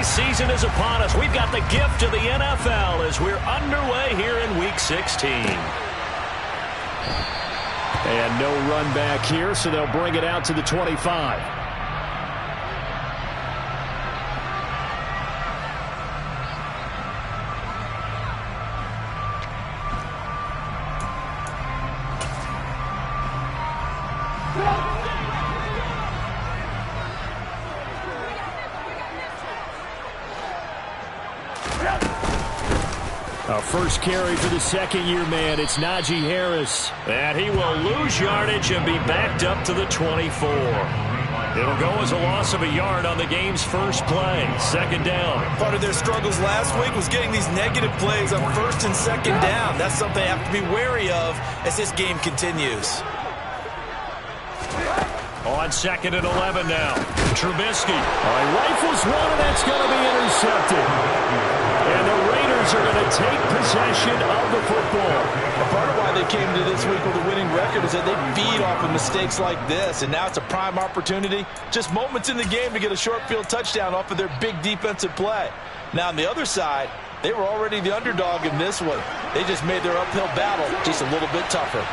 season is upon us. We've got the gift of the NFL as we're underway here in Week 16. And no run back here, so they'll bring it out to the 25. First carry for the second-year man. It's Najee Harris. And he will lose yardage and be backed up to the 24. It'll go as a loss of a yard on the game's first play. Second down. Part of their struggles last week was getting these negative plays on first and second down. That's something they have to be wary of as this game continues. On second and 11 now. Trubisky. He rifles one, and that's going to be intercepted. And the Raiders are going to take possession of the football. Part of why they came to this week with a winning record is that they feed off of mistakes like this, and now it's a prime opportunity. Just moments in the game to get a short field touchdown off of their big defensive play. Now, on the other side, they were already the underdog in this one. They just made their uphill battle just a little bit tougher.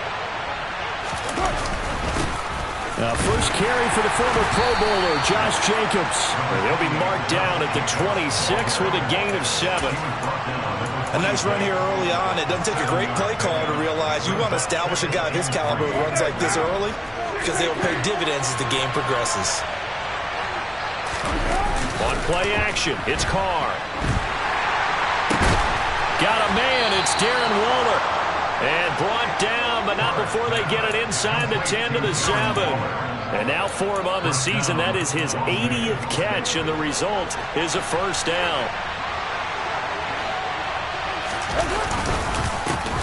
First carry for the former Pro Bowler, Josh Jacobs. He'll be marked down at the 26 with a gain of 7. A nice run here early on. It doesn't take a great play caller to realize you want to establish a guy of his caliber who runs like this early because they will pay dividends as the game progresses. On play action, it's Carr. Got a man, it's Darren Waller. And brought down, but not before they get it inside the 10 to the 7. And now for him on the season, that is his 80th catch, and the result is a first down.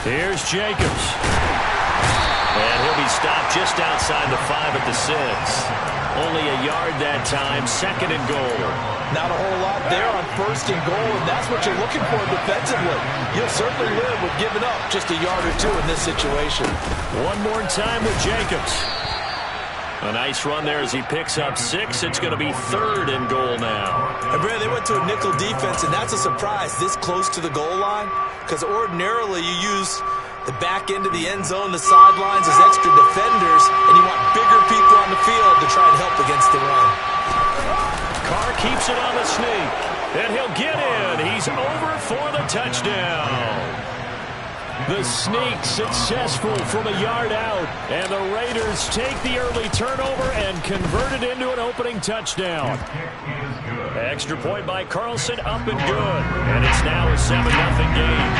Here's Jacobs. And he'll be stopped just outside the 5 at the 6. Only a yard that time, second and goal. Not a whole lot there on first and goal, and that's what you're looking for defensively. You'll certainly live with giving up just a yard or two in this situation. One more time with Jacobs. A nice run there as he picks up 6. It's going to be third and goal now. And Brad, they went to a nickel defense, and that's a surprise this close to the goal line, because ordinarily you use the back end of the end zone, the sidelines as extra defenders, and you want bigger people on the field to try and help against the run. Carr keeps it on the sneak, and he'll get in. He's over for the touchdown. The sneak successful from a yard out, and the Raiders take the early turnover and convert it into an opening touchdown. Extra point by Carlson, up and good, and it's now a 7-0 game.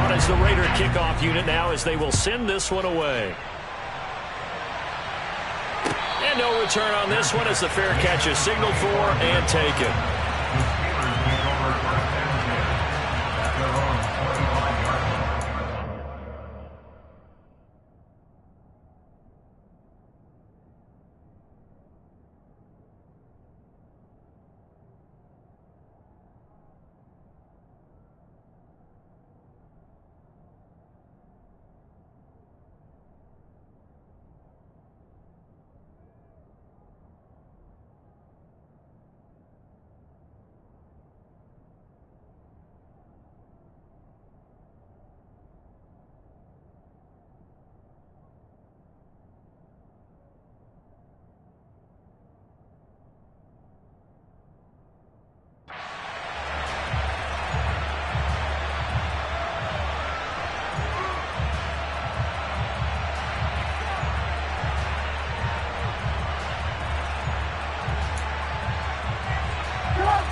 On as the Raider kickoff unit now as they will send this one away. And no return on this one as the fair catch is signaled for and taken.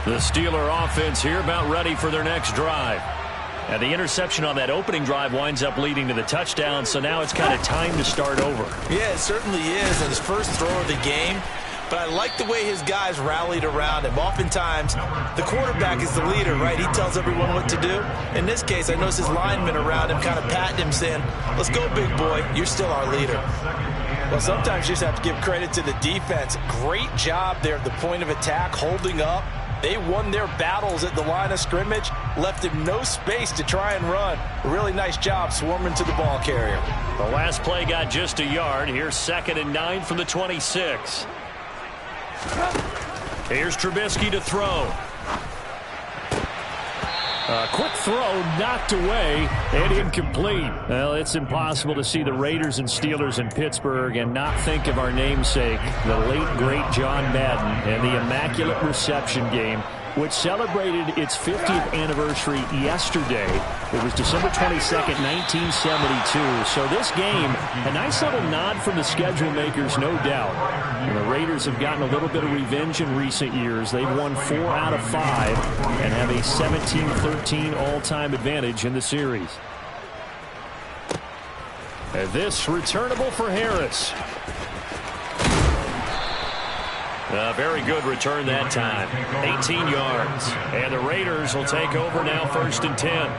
The Steeler offense here about ready for their next drive. And the interception on that opening drive winds up leading to the touchdown, so now it's kind of time to start over. Yeah, it certainly is in his first throw of the game. But I like the way his guys rallied around him. Oftentimes, the quarterback is the leader, right? He tells everyone what to do. In this case, I noticed his linemen around him kind of patting him, saying, "Let's go, big boy. You're still our leader." Well, sometimes you just have to give credit to the defense. Great job there at the point of attack, holding up. They won their battles at the line of scrimmage, left him no space to try and run. A really nice job swarming to the ball carrier. The last play got just a yard. Here's 2nd and 9 from the 26. Here's Trubisky to throw. A quick throw knocked away and incomplete. Well, it's impossible to see the Raiders and Steelers in Pittsburgh and not think of our namesake, the late, great John Madden, and the Immaculate Reception game, which celebrated its 50th anniversary yesterday. It was December 22nd, 1972. So this game, a nice little nod from the schedule makers, no doubt. And the Raiders have gotten a little bit of revenge in recent years. They've won 4 out of 5 and have a 17-13 all-time advantage in the series. And this returnable for Harris. A very good return that time. 18 yards. And the Raiders will take over now, 1st and 10.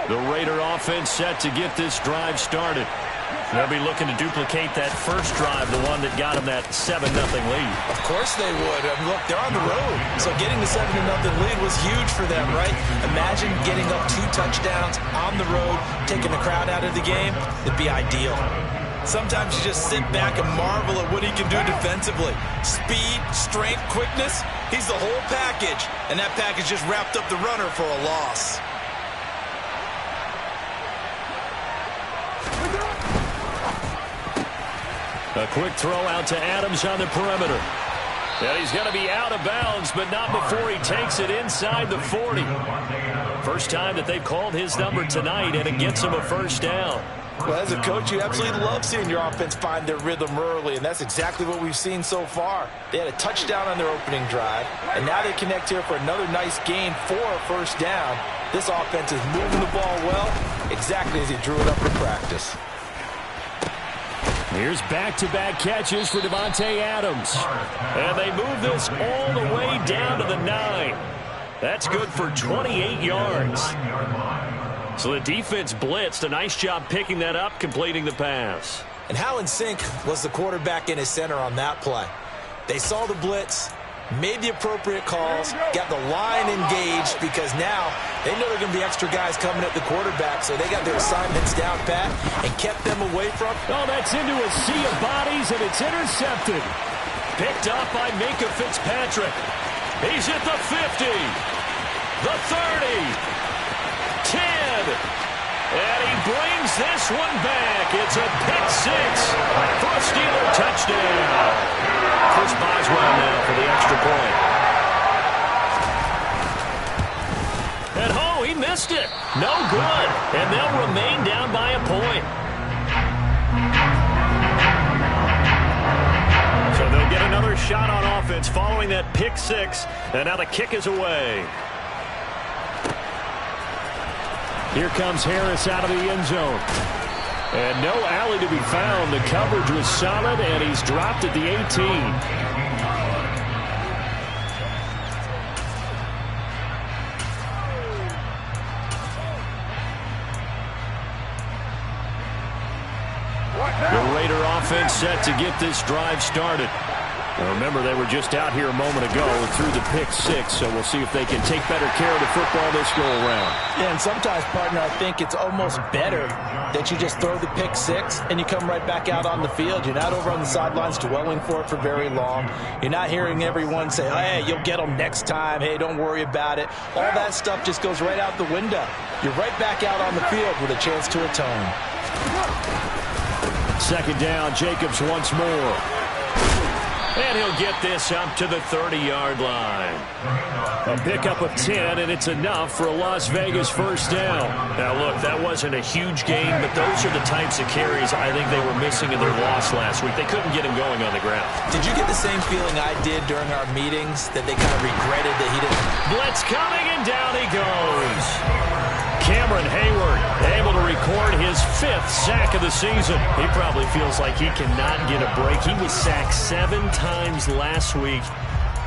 The Raider offense set to get this drive started. They'll be looking to duplicate that first drive, the one that got them that 7-0 lead. Of course they would. I mean, look, they're on the road. So getting the 7-0 lead was huge for them, right? Imagine getting up 2 touchdowns on the road, taking the crowd out of the game. It'd be ideal. Sometimes you just sit back and marvel at what he can do defensively. Speed, strength, quickness. He's the whole package. And that package just wrapped up the runner for a loss. A quick throw out to Adams on the perimeter. And he's going to be out of bounds, but not before he takes it inside the 40. First time that they've called his number tonight, and it gets him a first down. Well, as a coach, you absolutely love seeing your offense find their rhythm early, and that's exactly what we've seen so far. They had a touchdown on their opening drive, and now they connect here for another nice gain for a first down. This offense is moving the ball well, exactly as he drew it up in practice. Here's back-to-back catches for Davante Adams. And they move this all the way down to the 9. That's good for 28 yards. So the defense blitzed. A nice job picking that up, completing the pass. And how in sync was the quarterback and his center on that play? They saw the blitz, made the appropriate calls, got the line engaged, because now they know there are going to be extra guys coming at the quarterback, so they got their assignments down pat and kept them away from. Oh, that's into a sea of bodies, and it's intercepted. Picked up by Minkah Fitzpatrick. He's at the 50, the 30, 10, and he brings this one back. It's a pick 6 for a Steeler touchdown. Chris Boswell now for the extra point. And oh, he missed it. No good. And they'll remain down by a point. So they'll get another shot on offense following that pick 6. And now the kick is away. Here comes Harris out of the end zone. And no alley to be found. The coverage was solid, and he's dropped at the 18. The Raider offense set to get this drive started. Now remember, they were just out here a moment ago through the pick 6, so we'll see if they can take better care of the football this go around. Yeah, and sometimes, partner, I think it's almost better that you just throw the pick 6 and you come right back out on the field. You're not over on the sidelines dwelling for it for very long. You're not hearing everyone say, hey, you'll get them next time. Hey, don't worry about it. All that stuff just goes right out the window. You're right back out on the field with a chance to atone. Second down, Jacobs once more. And he'll get this up to the 30-yard line. A pickup of 10, and it's enough for a Las Vegas first down. Now, look, that wasn't a huge gain, but those are the types of carries I think they were missing in their loss last week. They couldn't get him going on the ground. Did you get the same feeling I did during our meetings, that they kind of regretted that he didn't? Blitz coming, and down he goes. Cameron Hayward able to record his 5th sack of the season. He probably feels like he cannot get a break. He was sacked 7 times last week.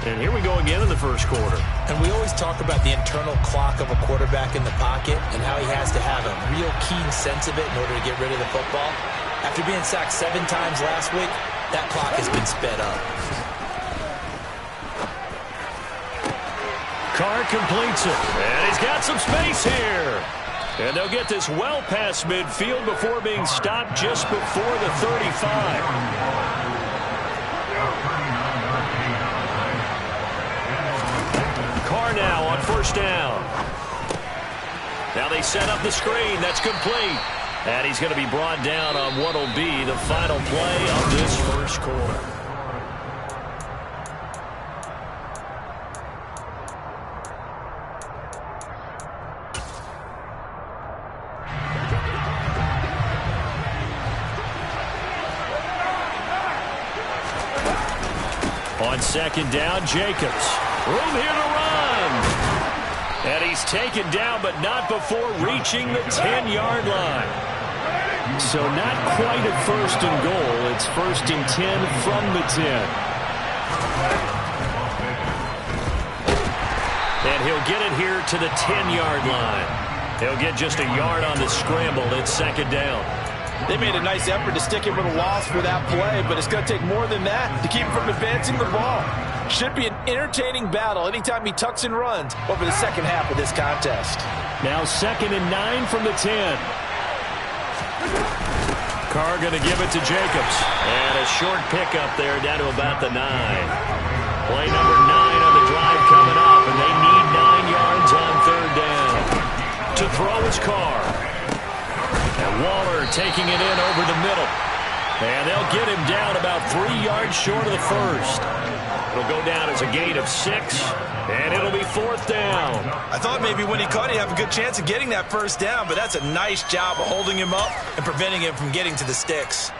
And here we go again in the first quarter. And we always talk about the internal clock of a quarterback in the pocket and how he has to have a real keen sense of it in order to get rid of the football. After being sacked 7 times last week, that clock has been sped up. Carr completes it. And he's got some space here. And they'll get this well past midfield before being stopped just before the 35. Carr now on first down. Now they set up the screen. That's complete. And he's going to be brought down on what will be the final play of this first quarter. On second down, Jacobs. Room here to run. And he's taken down, but not before reaching the 10-yard line. So not quite a first and goal. It's first and 10 from the 10. And he'll get it here to the 10-yard line. He'll get just a yard on the scramble. It's second down. They made a nice effort to stick him with a loss for that play, but it's going to take more than that to keep him from advancing the ball. Should be an entertaining battle anytime he tucks and runs over the second half of this contest. Now second and 9 from the 10. Carr going to give it to Jacobs. And a short pickup there down to about the 9. Play number 9 on the drive coming up, and they need 9 yards on third down. To throw is Carr. And Waller taking it in over the middle. And they'll get him down about 3 yards short of the first. It'll go down as a gain of 6, and it'll be fourth down. I thought maybe when he caught it, he'd have a good chance of getting that first down, but that's a nice job of holding him up and preventing him from getting to the sticks.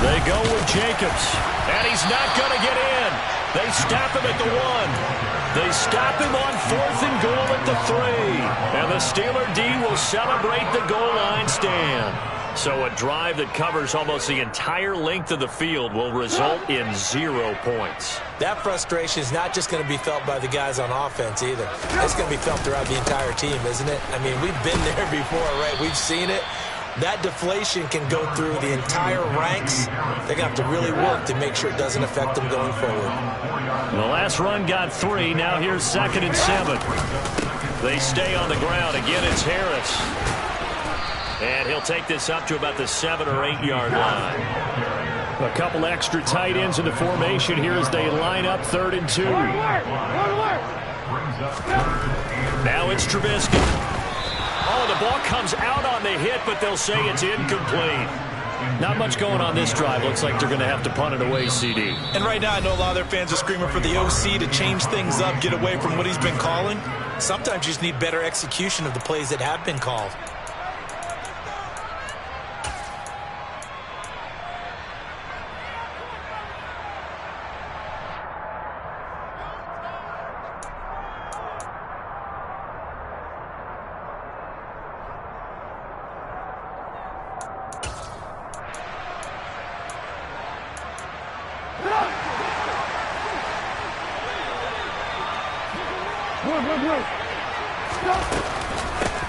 They go with Jacobs, and he's not going to get in. They stop him at the 1. They stop him on fourth and goal at the 3. And the Steeler D will celebrate the goal line stand. So a drive that covers almost the entire length of the field will result in 0 points. That frustration is not just going to be felt by the guys on offense either. It's going to be felt throughout the entire team, isn't it? I mean, we've been there before, right? We've seen it. That deflation can go through the entire ranks. They're going to have to really work to make sure it doesn't affect them going forward. The last run got 3. Now here's second and 7. They stay on the ground. Again, it's Harris. And he'll take this up to about the 7 or 8 yard line. A couple extra tight ends in the formation here as they line up third and 2. Now it's Trubisky. Oh, the ball comes out on the hit, but they'll say it's incomplete. Not much going on this drive. Looks like they're going to have to punt it away, CD. And right now, I know a lot of their fans are screaming for the OC to change things up, get away from what he's been calling. Sometimes you just need better execution of the plays that have been called.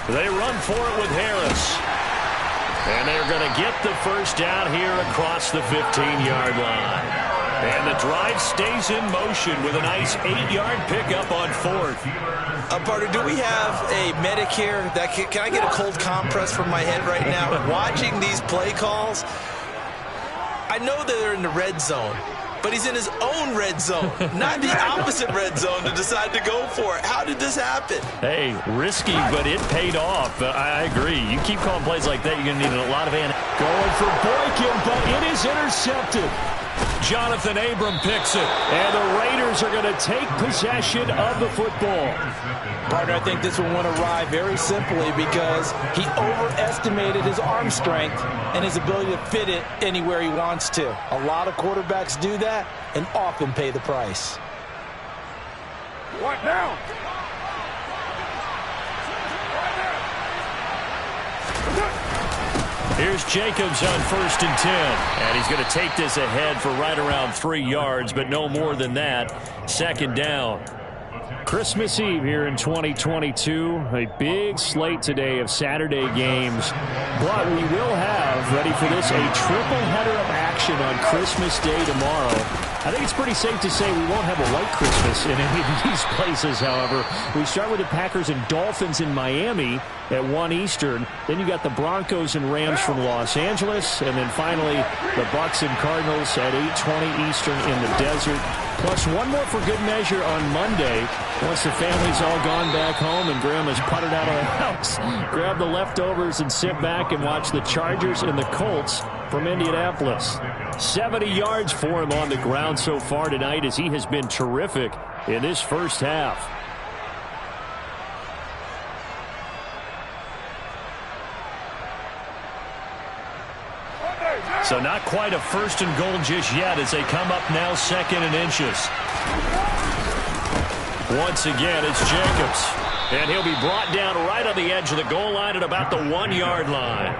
They run for it with Harris. And they're going to get the first down here across the 15-yard line. And the drive stays in motion with a nice 8-yard pickup on fourth. Partner, do we have a medic here? Can I get a cold compress from my head right now? Watching these play calls, I know that they're in the red zone, but he's in his own red zone, not the opposite red zone to decide to go for it. How did this happen? Hey, risky, but it paid off. I agree. You keep calling plays like that, you're going to need a lot of Going for Boykin, but it is intercepted. Jonathan Abram picks it, and the Raiders are going to take possession of the football. Partner, I think this one went awry very simply because he overestimated his arm strength and his ability to fit it anywhere he wants to. A lot of quarterbacks do that and often pay the price. What now? Here's Jacobs on first and 10. And he's going to take this ahead for right around 3 yards, but no more than that. Second down. Christmas Eve here in 2022. A big slate today of Saturday games. But we will have, ready for this, a triple header of action on Christmas Day tomorrow. I think it's pretty safe to say we won't have a white Christmas in any of these places, however. We start with the Packers and Dolphins in Miami at 1 Eastern. Then you got the Broncos and Rams from Los Angeles. And then finally, the Bucs and Cardinals at 8:20 Eastern in the desert. Plus one more for good measure on Monday. Once the family's all gone back home and Grandma's puttered out of the house, grab the leftovers and sit back and watch the Chargers and the Colts from Indianapolis. 70 yards for him on the ground so far tonight as he has been terrific in this first half. So not quite a first and goal just yet as they come up now 2nd and inches. Once again, it's Jacobs. And he'll be brought down right on the edge of the goal line at about the 1-yard line.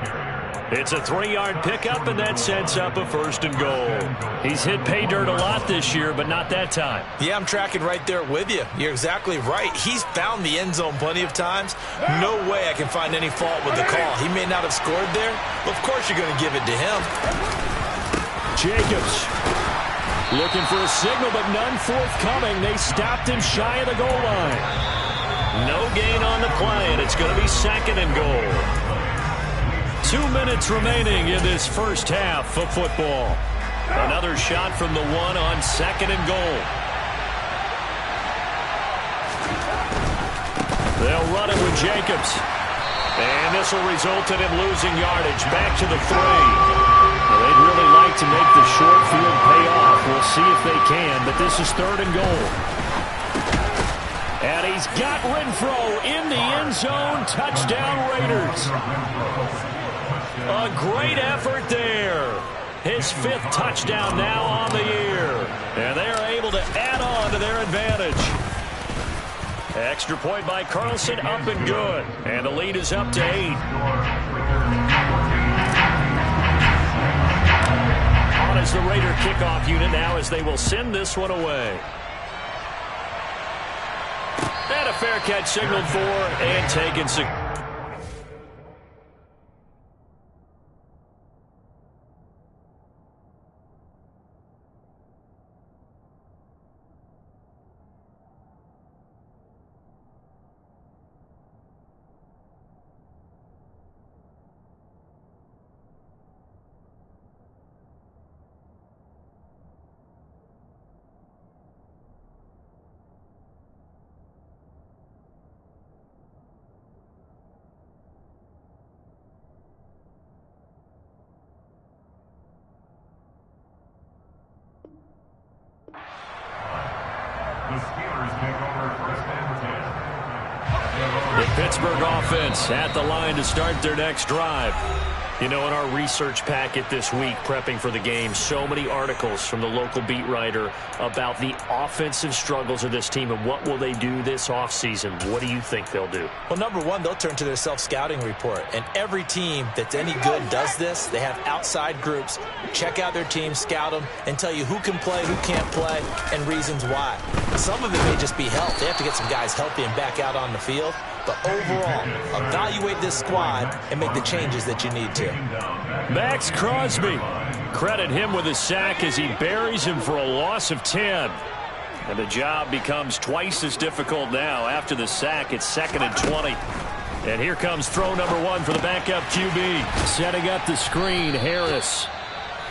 It's a 3-yard pickup, and that sets up a first and goal. He's hit pay dirt a lot this year, but not that time. Yeah, I'm tracking right there with you. You're exactly right. He's found the end zone plenty of times. No way I can find any fault with the call. He may not have scored there, but of course you're going to give it to him. Jacobs looking for a signal, but none forthcoming. They stopped him shy of the goal line. No gain on the play, and it's going to be 2nd and goal. 2 minutes remaining in this first half of football. Another shot from the 1 on 2nd and goal. They'll run it with Jacobs. And this will result in him losing yardage. Back to the 3. Well, they'd really like to make the short field pay off. We'll see if they can, but this is 3rd and goal. And he's got Renfrow in the end zone. Touchdown, Raiders. A great effort there. His 5th touchdown now on the year. And they are able to add on to their advantage. Extra point by Carlson, up and good. And the lead is up to 8. On is the Raider kickoff unit now as they will send this one away. And a fair catch signaled for and taken. The Pittsburgh offense at the line to start their next drive. You know, in our research packet this week, prepping for the game, so many articles from the local beat writer about the offensive struggles of this team and what will they do this offseason. What do you think they'll do? Well, number one, they'll turn to their self-scouting report. And every team that's any good does this. They have outside groups, check out their team, scout them, and tell you who can play, who can't play, and reasons why. Some of it may just be health. They have to get some guys healthy and back out on the field. But overall, evaluate this squad and make the changes that you need to. Max Crosby. Credit him with a sack as he buries him for a loss of 10. And the job becomes twice as difficult now. After the sack, it's 2nd and 20. And here comes throw number 1 for the backup QB. Setting up the screen, Harris.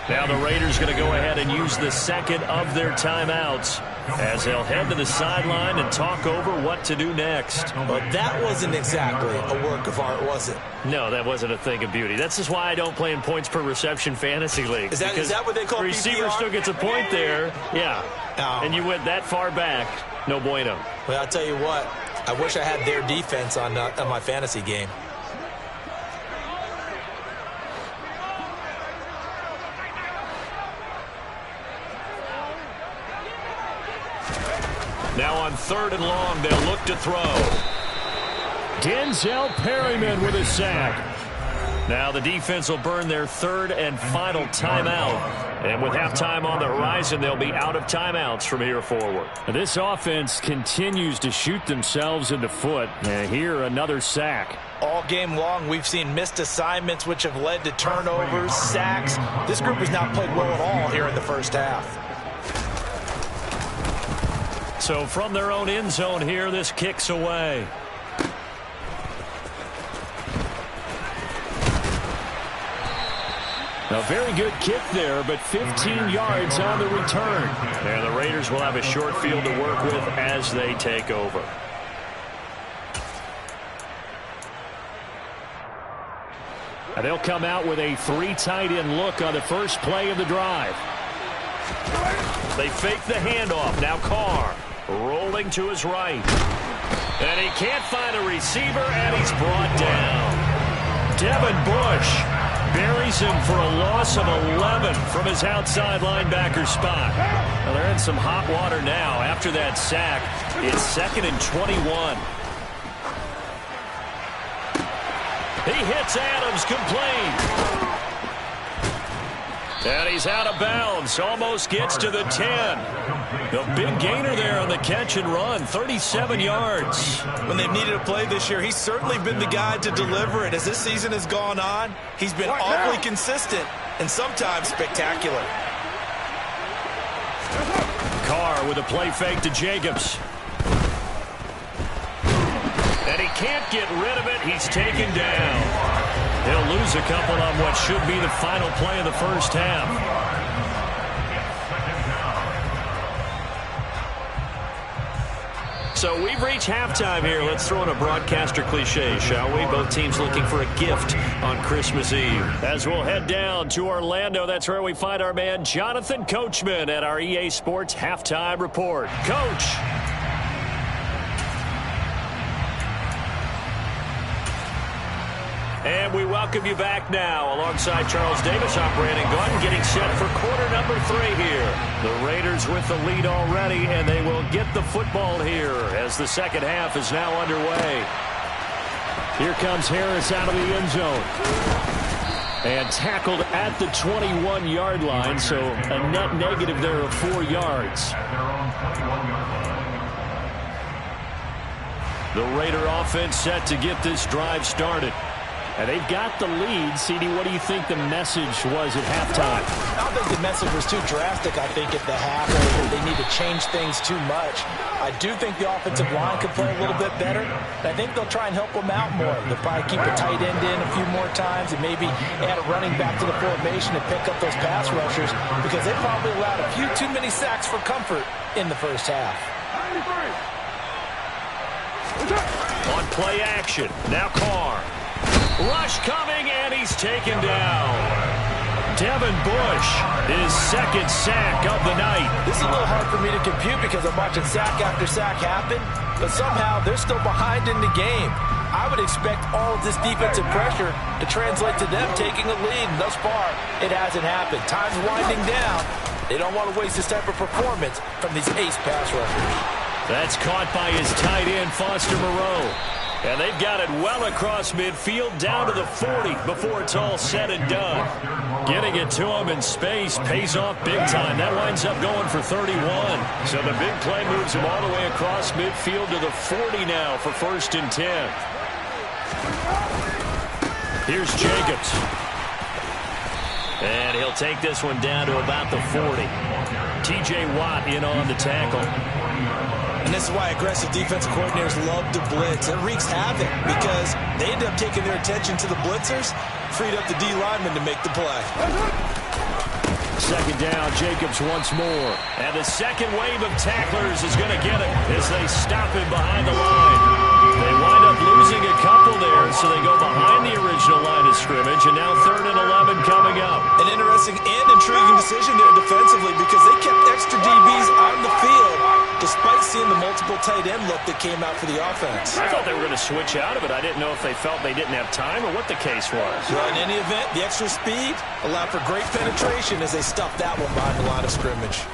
Now the Raiders going to go ahead and use the second of their timeouts as they'll head to the sideline and talk over what to do next. But that wasn't exactly a work of art, was it? No, that wasn't a thing of beauty. That's just why I don't play in points per reception fantasy leagues. Is that what they call PPR? Receiver still gets a point there. Yeah. Oh. And you went that far back. No bueno. Well, I'll tell you what. I wish I had their defense on my fantasy game. Now on 3rd and long, they'll look to throw. Denzel Perryman with a sack. Now the defense will burn their third and final timeout. And with halftime on the horizon, they'll be out of timeouts from here forward. This offense continues to shoot themselves in the foot. And here, another sack. All game long, we've seen missed assignments, which have led to turnovers, sacks. This group has not played well at all here in the first half. So from their own end zone here, this kicks away. A very good kick there, but 15 yards on the return. And the Raiders will have a short field to work with as they take over. And they'll come out with a 3 tight end look on the first play of the drive. They fake the handoff. Now Carr rolling to his right. And he can't find a receiver, and he's brought down. Devin Bush buries him for a loss of 11 from his outside linebacker spot. Well, they're in some hot water now. After that sack, it's 2nd and 21. He hits Adams, complete. And he's out of bounds. Almost gets to the 10. The big gainer there on the catch and run. 37 yards. When they've needed a play this year, he's certainly been the guy to deliver it. As this season has gone on, he's been awfully consistent and sometimes spectacular. Carr with a play fake to Jacobs. And he can't get rid of it. He's taken down. He'll lose a couple on what should be the final play of the first half. So we've reached halftime here. Let's throw in a broadcaster cliche, shall we? Both teams looking for a gift on Christmas Eve. As we'll head down to Orlando, that's where we find our man Jonathan Coachman at our EA Sports Halftime Report. Coach. And we welcome you back now. Alongside Charles Davis, I'm Brandon Gordon, getting set for quarter number 3 here. The Raiders with the lead already, and they will get the football here as the second half is now underway. Here comes Harris out of the end zone. And tackled at the 21-yard line, so a net negative there of 4 yards. The Raider offense set to get this drive started. And they've got the lead. CD, what do you think the message was at halftime? I don't think the message was too drastic, I think, at the half. Or they need to change things too much. I do think the offensive line could play a little bit better. I think they'll try and help them out more. They'll probably keep a tight end in a few more times and maybe add a running back to the formation to pick up those pass rushers because they probably allowed a few too many sacks for comfort in the first half. On play action, now Carr. Rush coming, and he's taken down. Devin Bush, his second sack of the night. This is a little hard for me to compute because I'm watching sack after sack happen, but somehow they're still behind in the game. I would expect all of this defensive pressure to translate to them taking a lead, and thus far, it hasn't happened. Time's winding down. They don't want to waste this type of performance from these ace pass rushers. That's caught by his tight end, Foster Moreau. And they've got it well across midfield down to the 40 before it's all said and done. Getting it to him in space pays off big time. That winds up going for 31. So the big play moves him all the way across midfield to the 40 now for 1st and 10. Here's Jacobs. And he'll take this one down to about the 40. T.J. Watt in on the tackle. And this is why aggressive defensive coordinators love to blitz. It wreaks havoc because they end up taking their attention to the blitzers, freed up the D lineman to make the play. Second down, Jacobs once more. And the second wave of tacklers is going to get it as they stop him behind the line. They wind up losing a couple there, so they go behind the original line of scrimmage, and now 3rd and 11 coming up. An interesting and intriguing decision there defensively because they kept extra DBs on the field despite seeing the multiple tight end look that came out for the offense. I thought they were going to switch out of it. I didn't know if they felt they didn't have time or what the case was. Well, in any event, the extra speed allowed for great penetration as they stuffed that one behind the line of scrimmage.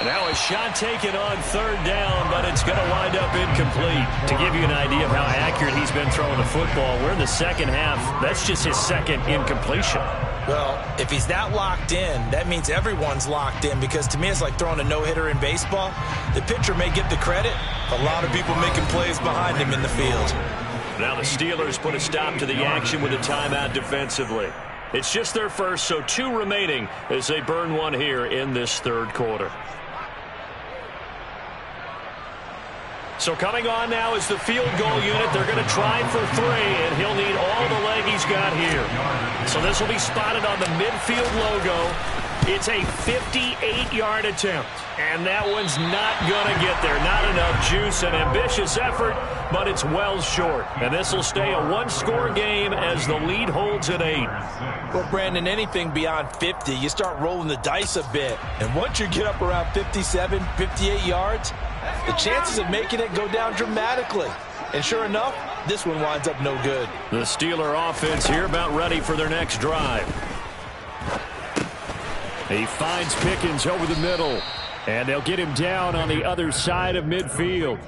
Now a shot taken on third down, but it's going to wind up incomplete. To give you an idea of how accurate he's been throwing the football, we're in the second half. That's just his second incompletion. Well, if he's that locked in, that means everyone's locked in, because to me it's like throwing a no-hitter in baseball. The pitcher may get the credit. A lot of people making plays behind him in the field. Now the Steelers put a stop to the action with a timeout defensively. It's just their first, so 2 remaining as they burn one here in this third quarter. So coming on now is the field goal unit. They're going to try for 3, and he'll need all the leg he's got here. So this will be spotted on the midfield logo. It's a 58-yard attempt, and that one's not going to get there. Not enough juice. An ambitious effort, but it's well short. And this will stay a 1-score game as the lead holds at 8. Well, Brandon, anything beyond 50, you start rolling the dice a bit. And once you get up around 57, 58 yards, the chances of making it go down dramatically. And sure enough, this one winds up no good. The Steeler offense here about ready for their next drive. He finds Pickens over the middle, and they'll get him down on the other side of midfield.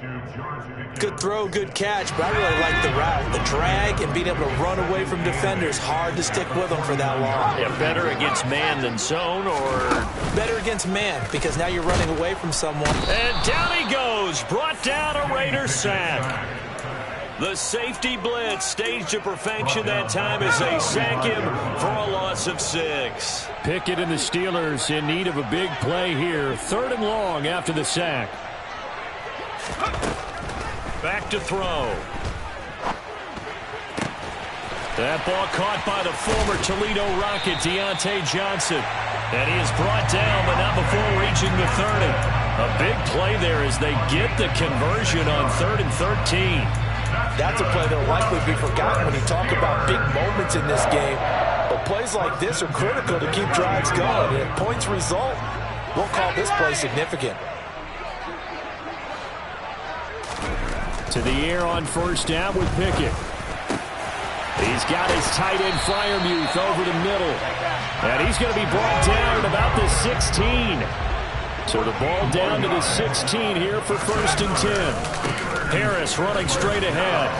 Good throw, good catch, but I really like the route. The drag and being able to run away from defenders, hard to stick with them for that long. Yeah, better against man than zone, or better against man, because now you're running away from someone. And down he goes, brought down a Raider sack. The safety blitz staged to perfection that time as they sack him for a loss of 6. Pickett and the Steelers in need of a big play here. 3rd and long after the sack. Back to throw. That ball caught by the former Toledo Rocket, Deontay Johnson. And he is brought down, but not before reaching the 30. A big play there as they get the conversion on 3rd and 13. That's a play that will likely be forgotten when you talk about big moments in this game. But plays like this are critical to keep drives going. And if points result, we'll call this play significant. To the air on 1st down with Pickett. He's got his tight end Freiermuth over the middle. And he's going to be brought down at about the 16. So the ball down to the 16 here for 1st and 10. Harris running straight ahead.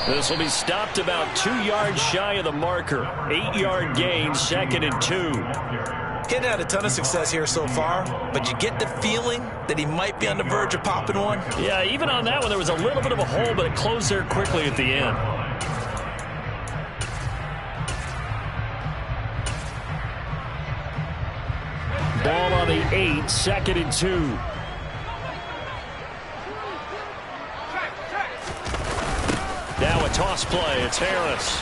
This will be stopped about 2 yards shy of the marker. 8-yard gain, 2nd and 2. He's had a ton of success here so far, but you get the feeling that he might be on the verge of popping one. Yeah, even on that one, there was a little bit of a hole, but it closed there quickly at the end. Ball on the 8, 2nd and 2. Now a toss play. It's Harris.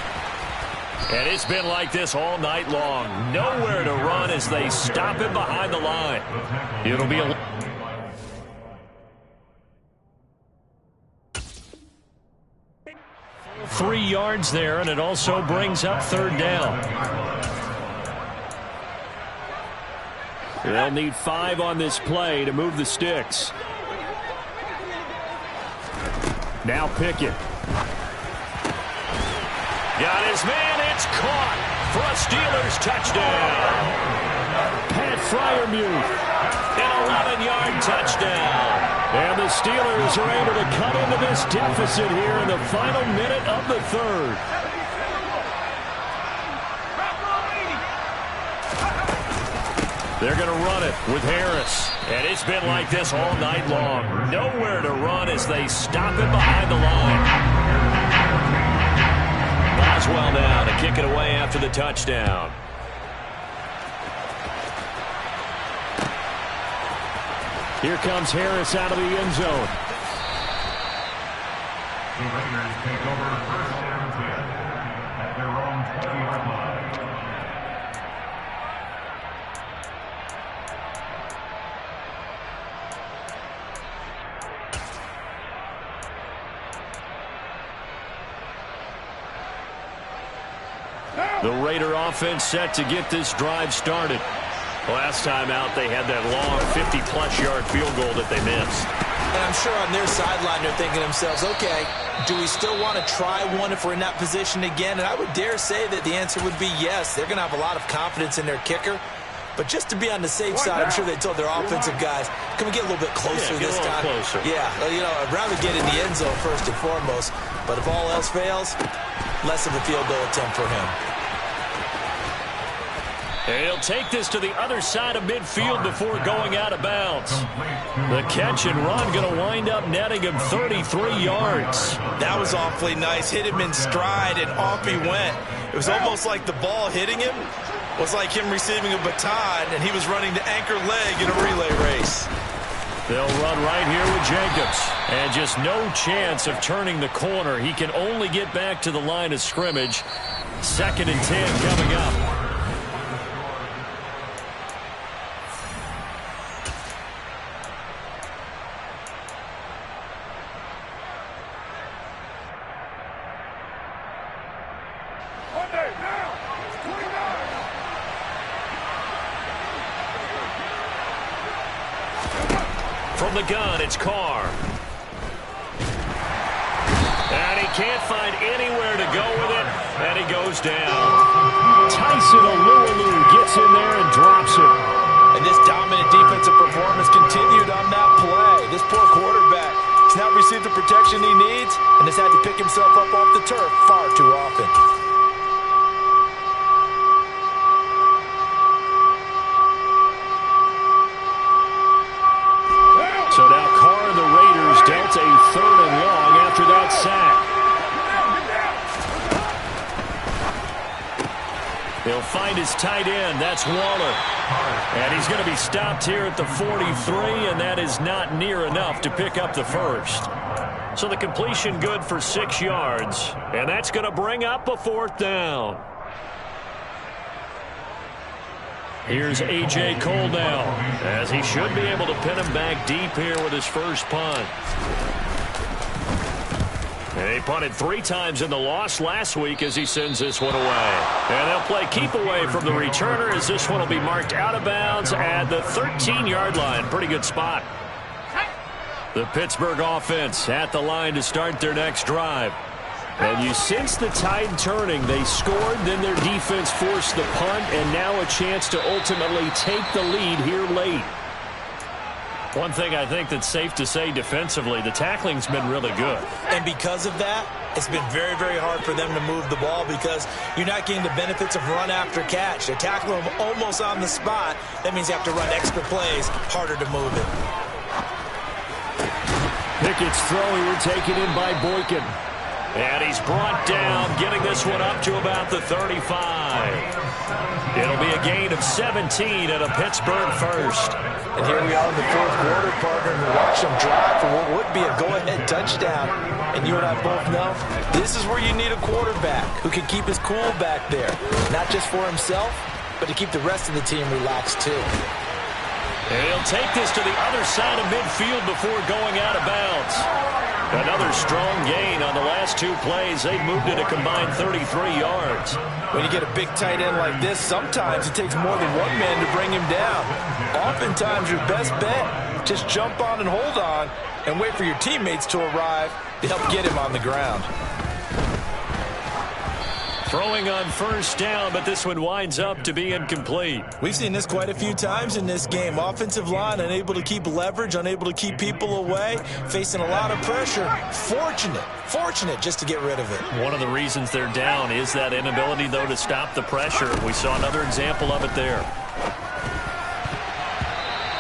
And it's been like this all night long. Nowhere to run as they stop him behind the line. It'll be a 3 yards there, and it also brings up 3rd down. They'll need 5 on this play to move the sticks. Now Pickett. Got his man. It's caught for a Steelers touchdown. Pat Freiermuth. An 11-yard touchdown. And the Steelers are able to cut into this deficit here in the final minute of the 3rd. They're going to run it with Harris. And it's been like this all night long. Nowhere to run as they stop it behind the line. Boswell now to kick it away after the touchdown. Here comes Harris out of the end zone. The Raiders take over 1st and 10 at their own 20-yard line. The Raider offense set to get this drive started. Last time out, they had that long 50-plus yard field goal that they missed. And I'm sure on their sideline they're thinking to themselves, okay, do we still want to try one if we're in that position again? And I would dare say that the answer would be yes. They're going to have a lot of confidence in their kicker. But just to be on the safe side, I'm sure they told their offensive guys, can we get a little bit closer this time? Closer. Yeah, I'd rather get in the end zone first and foremost. But if all else fails, less of a field goal attempt for him. And he'll take this to the other side of midfield before going out of bounds. The catch and run going to wind up netting him 33 yards. That was awfully nice. Hit him in stride, and off he went. It was almost like the ball hitting him was like him receiving a baton, and he was running the anchor leg in a relay race. They'll run right here with Jacobs. And just no chance of turning the corner. He can only get back to the line of scrimmage. 2nd and 10 coming up. From the gun, it's Carr. And he can't find anywhere to go with it, and he goes down. Tyson Alualu gets in there and drops it. And this dominant defensive performance continued on that play. This poor quarterback has not received the protection he needs and has had to pick himself up off the turf far too often. So now Carr and the Raiders dealt a 3rd and long after that sack. He'll find his tight end. That's Waller. And he's going to be stopped here at the 43, and that is not near enough to pick up the first. So the completion good for 6 yards, and that's going to bring up a 4th down. Here's A.J. Cole now, as he should be able to pin him back deep here with his first punt. And he punted 3 times in the loss last week as he sends this one away. And they'll play keep away from the returner as this one will be marked out of bounds at the 13-yard line. Pretty good spot. The Pittsburgh offense at the line to start their next drive. And you sense the tide turning. They scored, then their defense forced the punt, and now a chance to ultimately take the lead here late. One thing I think that's safe to say defensively, the tackling's been really good. And because of that, it's been very, very hard for them to move the ball because you're not getting the benefits of run after catch. They tackle them almost on the spot. That means you have to run extra plays, harder to move it. Pickett's throw here taken in by Boykin. And he's brought down, getting this one up to about the 35. It'll be a gain of 17 and a Pittsburgh first. And here we are in the 4th quarter, partner, and we watch them drive for what would be a go-ahead touchdown. And you and I both know this is where you need a quarterback who can keep his cool back there. Not just for himself, but to keep the rest of the team relaxed too. And he'll take this to the other side of midfield before going out of bounds. Another strong gain on the last 2 plays. They've moved it a combined 33 yards. When you get a big tight end like this, sometimes it takes more than one man to bring him down. Oftentimes, your best bet, just jump on and hold on and wait for your teammates to arrive to help get him on the ground. Throwing on first down, but this one winds up to be incomplete. We've seen this quite a few times in this game. Offensive line unable to keep leverage, unable to keep people away, facing a lot of pressure. Fortunate just to get rid of it. One of the reasons they're down is that inability, though, to stop the pressure. We saw another example of it there.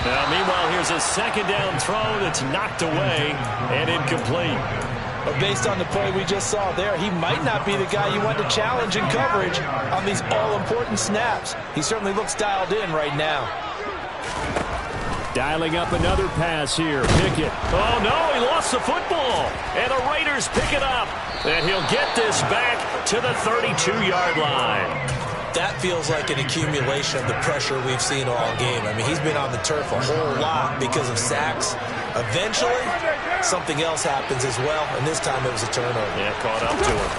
Now, meanwhile, here's a 2nd down throw that's knocked away and incomplete. But based on the play we just saw there, he might not be the guy you want to challenge in coverage on these all-important snaps. He certainly looks dialed in right now. Dialing up another pass here. Pickett. Oh, no, he lost the football. And the Raiders pick it up. And he'll get this back to the 32-yard line. That feels like an accumulation of the pressure we've seen all game. I mean, he's been on the turf a whole lot because of sacks. Eventually, something else happens as well, and this time it was a turnover. Yeah, caught up to him.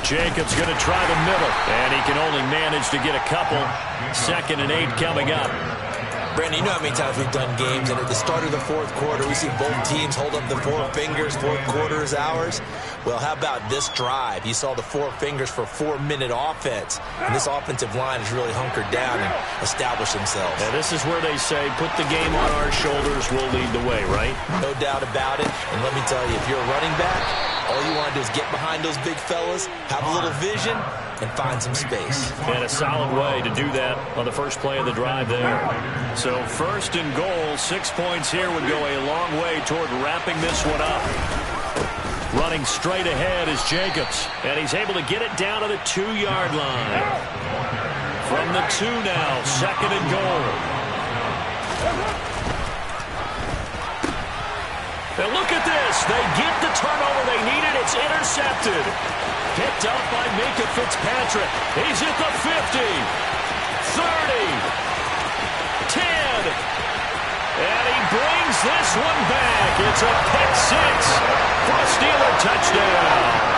Jacobs going to try the middle, and he can only manage to get a couple. 2nd and 8 coming up. Brandon, you know how many times we've done games, and at the start of the fourth quarter, we see both teams hold up the four fingers, fourth quarter is ours. Well, how about this drive? You saw the four fingers for a 4-minute offense, and this offensive line has really hunkered down and established themselves. Yeah, this is where they say, put the game on our shoulders, we'll lead the way, right? No doubt about it, and let me tell you, if you're a running back, all you want to do is get behind those big fellas, have a little vision, and find some space. And a solid way to do that on the first play of the drive there. So first and goal, 6 points here would go a long way toward wrapping this one up. Running straight ahead is Jacobs, and he's able to get it down to the 2-yard line. From the 2 now, second and goal. And look at this. They get the turnover they needed. It's intercepted. Picked up by Minkah Fitzpatrick. He's at the 50, 30, 10. And he brings this one back. It's a pick 6 for a Steeler touchdown.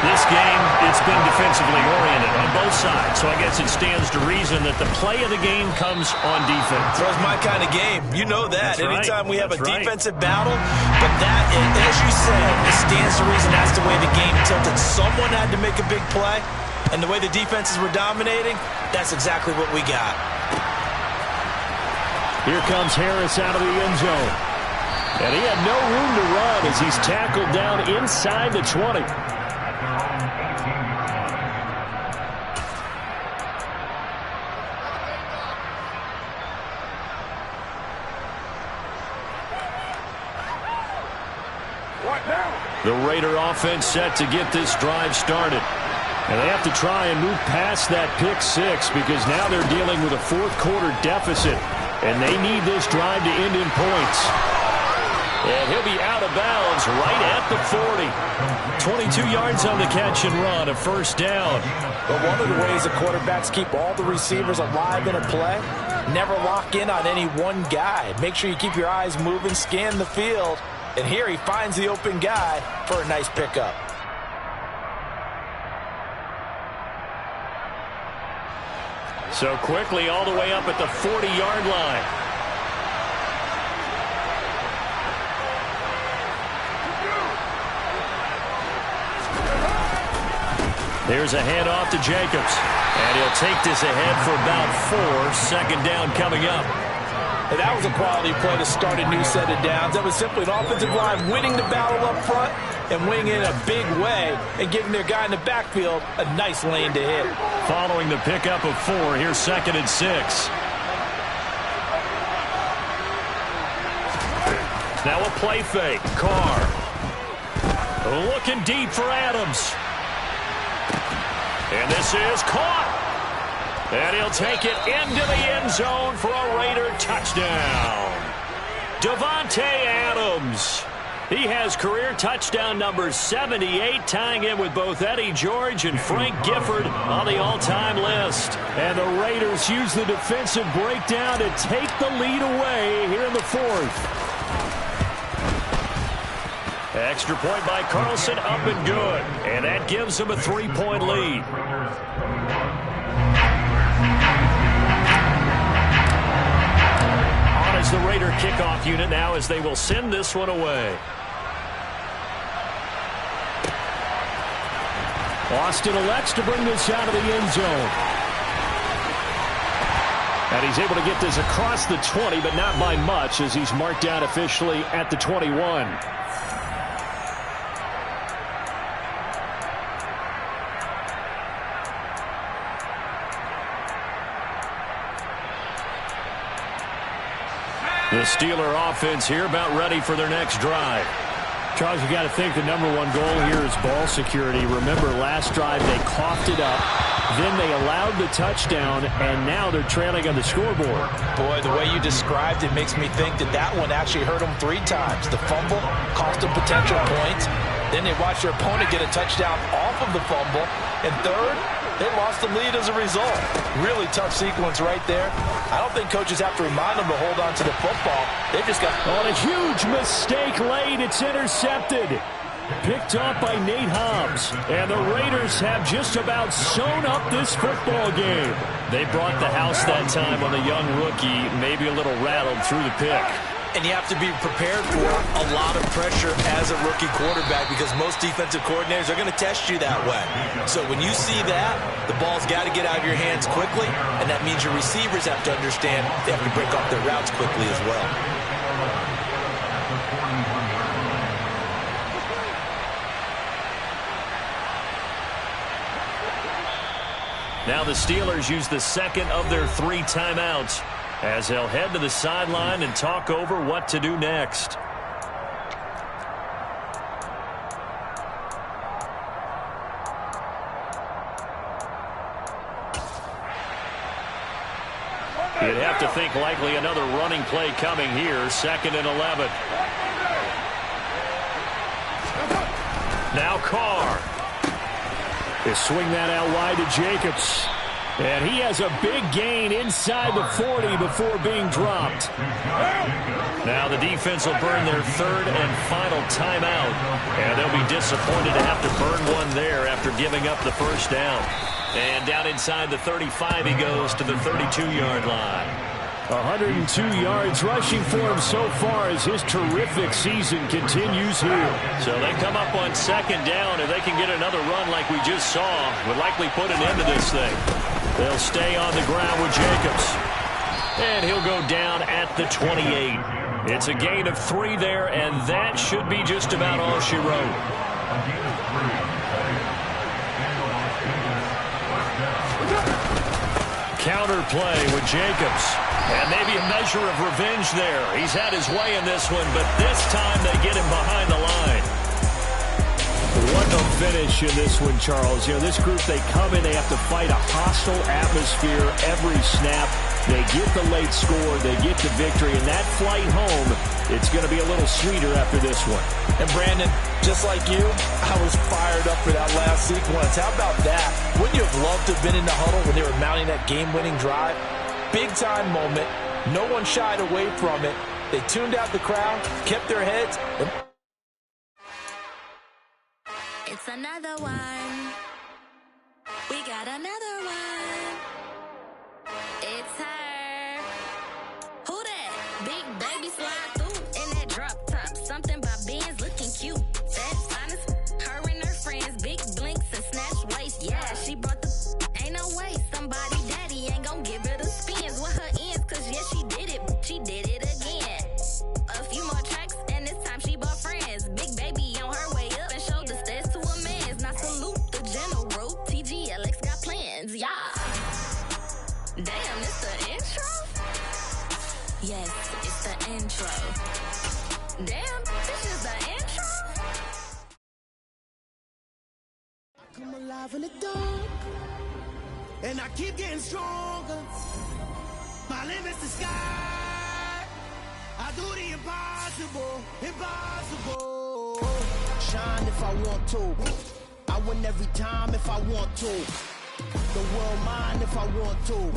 This game, it's been defensively oriented on both sides, so I guess it stands to reason that the play of the game comes on defense. So it's my kind of game. You know that. That's Anytime right. we have That's a right. defensive battle, but that, as you said, it stands to reason that's the way the game tilted. Someone had to make a big play, and the way the defenses were dominating, that's exactly what we got. Here comes Harris out of the end zone. And he had no room to run as he's tackled down inside the 20. The Raider offense set to get this drive started. And they have to try and move past that pick 6 because now they're dealing with a fourth-quarter deficit. And they need this drive to end in points. And he'll be out of bounds right at the 40. 22 yards on the catch and run, a first down. But one of the ways the quarterbacks keep all the receivers alive in a play, never lock in on any one guy. Make sure you keep your eyes moving, scan the field. And here he finds the open guy for a nice pickup. So quickly all the way up at the 40-yard line. There's a handoff to Jacobs. And he'll take this ahead for about 4. Second down coming up. And that was a quality play to start a new set of downs. That was simply an offensive line winning the battle up front and winning in a big way and giving their guy in the backfield a nice lane to hit. Following the pickup of 4, here's second and 6. Now a play fake. Carr. Looking deep for Adams. And this is caught. And he'll take it into the end zone for a Raider touchdown. Davante Adams. He has career touchdown number 78, tying in with both Eddie George and Frank Gifford on the all-time list. And the Raiders use the defensive breakdown to take the lead away here in the 4th. Extra point by Carlson, up and good. And that gives him a 3-point lead. On is the Raider kickoff unit now as they will send this one away. Austin elects to bring this out of the end zone. And he's able to get this across the 20, but not by much as he's marked down officially at the 21. The Steeler offense here about ready for their next drive. Charles, you got to think the number one goal here is ball security. Remember, last drive they coughed it up, then they allowed the touchdown, and now they're trailing on the scoreboard. Boy, the way you described it makes me think that that one actually hurt them 3 times. The fumble cost them potential points. Then they watched their opponent get a touchdown off of the fumble. And third, they lost the lead as a result. Really tough sequence right there. I don't think coaches have to remind them to hold on to the football. They've just got... On a huge mistake late, it's intercepted. Picked off by Nate Hobbs. And the Raiders have just about sewn up this football game. They brought the house that time on the young rookie, maybe a little rattled through the pick. And you have to be prepared for a lot of pressure as a rookie quarterback because most defensive coordinators are going to test you that way. So when you see that, the ball's got to get out of your hands quickly, and that means your receivers have to understand they have to break off their routes quickly as well. Now the Steelers use the second of their 3 timeouts as they'll head to the sideline and talk over what to do next. You'd have to think likely another running play coming here, 2nd and 11. Now Carr. They swing that out wide to Jacobs. And he has a big gain inside the 40 before being dropped. Now the defense will burn their 3rd and final timeout. And they'll be disappointed to have to burn one there after giving up the first down. And down inside the 35 he goes to the 32-yard line. 102 yards rushing for him so far as his terrific season continues here. So they come up on 2nd down. If they can get another run like we just saw, would likely put an end to this thing. They'll stay on the ground with Jacobs. And he'll go down at the 28. It's a gain of 3 there, and that should be just about all she wrote. Counter play with Jacobs. And maybe a measure of revenge there. He's had his way in this one, but this time they get him behind the line. What a finish in this one, Charles. You know, this group, they come in, they have to fight a hostile atmosphere every snap. They get the late score, they get the victory, and that flight home, it's going to be a little sweeter after this one. And Brandon, just like you, I was fired up for that last sequence. How about that? Wouldn't you have loved to have been in the huddle when they were mounting that game-winning drive? Big-time moment. No one shied away from it. They tuned out the crowd, kept their heads. It's another one. We got another one. It's her. Who that? Big baby slide through in that drop top. Something by Benz looking cute. That's honest. Her and her friends, big blinks and snatch waist. Yeah, she brought the. Ain't no way somebody daddy ain't gonna give her the spins with her ends. Cause yeah, she did it. She did it again. A few more tracks and this time she bought friends. Big baby on her way up and showed the stairs to a man's. Now salute the general. TGLX got plans. Yeah. Damn, it's the intro? Yes, it's the intro. Damn, this is the intro? I come alive in the dark, and I keep getting stronger. My limit's the sky. I do the impossible, impossible. Shine if I want to. I win every time if I want to. The world mine if I want to.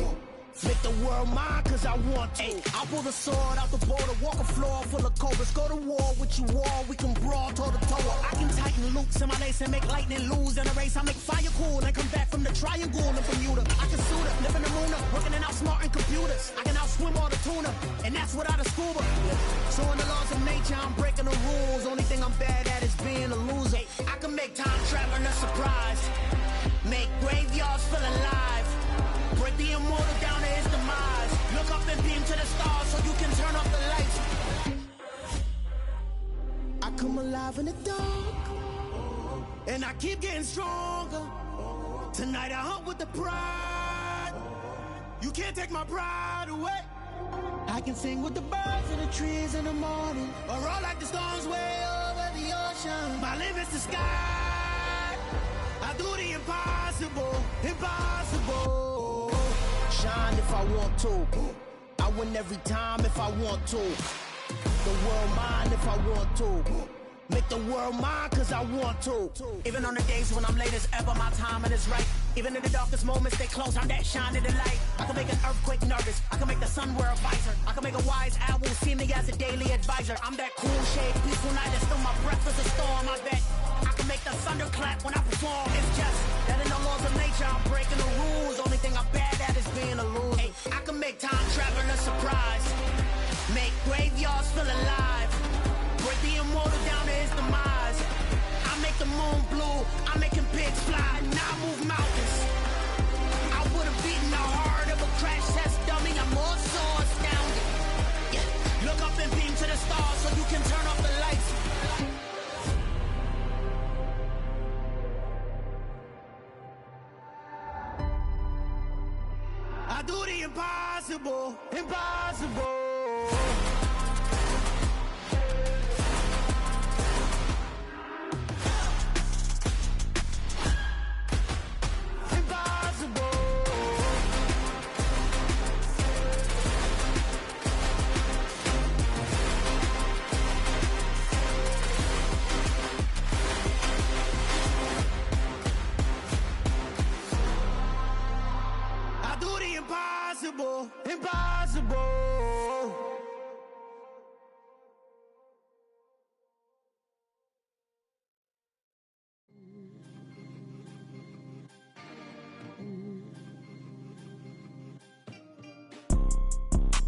Make the world mine cause I want to. I'll pull the sword out the border, walk a floor full of cobras. Go to war with you all, we can brawl toe to toe. I can tighten loops in my lace and make lightning lose in a race. I make fire cool and come back from the triangle in Bermuda. I can suit it, live in the moon, working and outsmarting computers. I can outswim all the tuna, and that's without a scuba. So in the laws of nature, I'm breaking the rules. Only thing I'm bad at is being a loser. I can make time traveling a surprise. Make graveyards feel alive. Break the immortal down to his demise. Look up and beam to the stars so you can turn off the lights. I come alive in the dark, and I keep getting stronger. Tonight I hunt with the pride. You can't take my pride away. I can sing with the birds and the trees in the morning, or roll like the storms way over the ocean. My limit's the sky. I do the impossible, impossible. Shine if I want to. I win every time if I want to. The world mine if I want to. Make the world mine cause I want to. Even on the days when I'm late as ever, my timing is right. Even in the darkest moments, stay close, I'm that shining the light. I can make an earthquake nervous. I can make the sun wear a visor. I can make a wise owl see me as a daily advisor. I'm that cool shade, peaceful night, and still my breath is a storm. I bet make the thunder clap when I perform. It's just that in the laws of nature, I'm breaking the rules. Only thing I'm bad at is being a loser. Hey, I can make time travel a surprise. Make graveyards feel alive. Break the immortal down to his demise. I make the moon blue. I'm making pigs fly. Now I move mountains. I would have beaten the heart of a crash test dummy. I'm more so astounded. Yeah. Look up and beam to the stars so you can turn off the lights. I do the impossible, impossible. Impossible, impossible.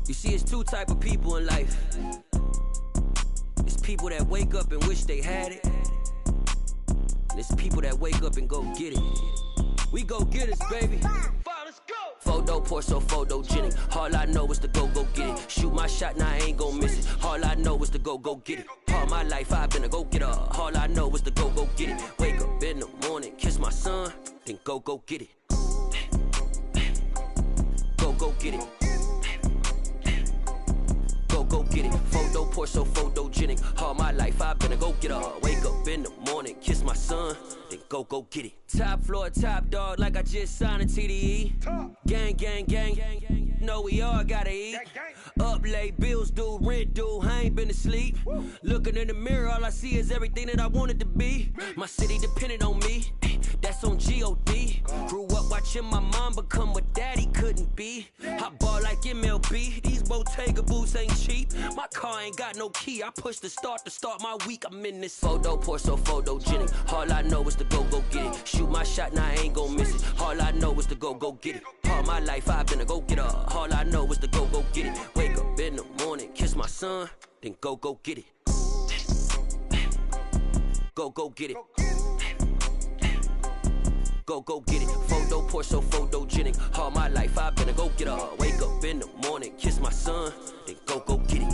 You see, it's two type of people in life. It's people that wake up and wish they had it, and it's people that wake up and go get it. We go get it, baby. Photo pour so photogenic. All I know is to go get it. Shoot my shot, now I ain't gon' miss it. All I know is to go get it. All my life I've been a go-getter. All I know is to go get it. Wake up in the morning, kiss my son, then go get it. Go get it. Go get it. Photo pour so photogenic. All my life I've been a go-getter. Wake up in the morning, kiss my son, then go get it. Top floor, top dog, like I just signed a TDE. Gang, gang, gang. Know we all gotta eat. Up late, bills due, rent due, I ain't been asleep. Looking in the mirror, all I see is everything that I wanted to be. My city depended on me, that's on G.O.D. Grew up watching my mom become what daddy couldn't be. I ball like MLB, these Bottega boots ain't cheap. My car ain't got no key, I push the start to start my week. I'm in this photo pour so photogenic. All I know is to go get it. Shoot my shot, now I ain't gon' miss it. All I know is to go get it. All my life I've been a go-getter. All I know is to go get it. Wake up in the morning, kiss my son, then go get it. Go get it. Go get it. Photo pour so photogenic. All my life I've been a go-getter. Wake up in the morning, kiss my son, then go get it.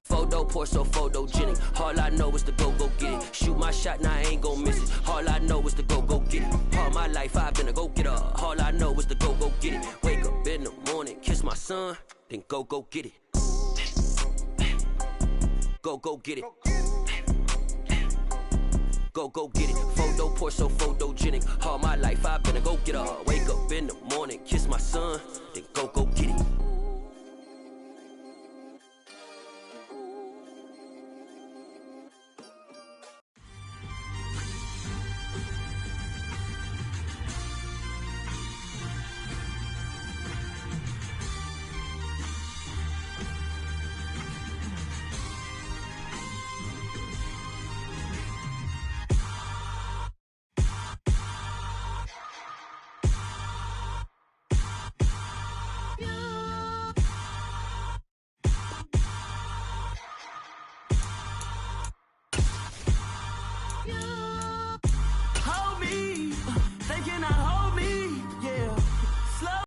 Photo pour so photogenic. All I know is to go get it. Shoot my shot, now I ain't gon' miss it. All I know is to go get it. All my life I've been a go-getter. All I know is to go get it. Wake up in the morning, kiss my son, then go get it. Go get it. Go get it. Photo pour so photogenic. All my life I've been a go-getter. Wake up in the morning, kiss my son, then go get it.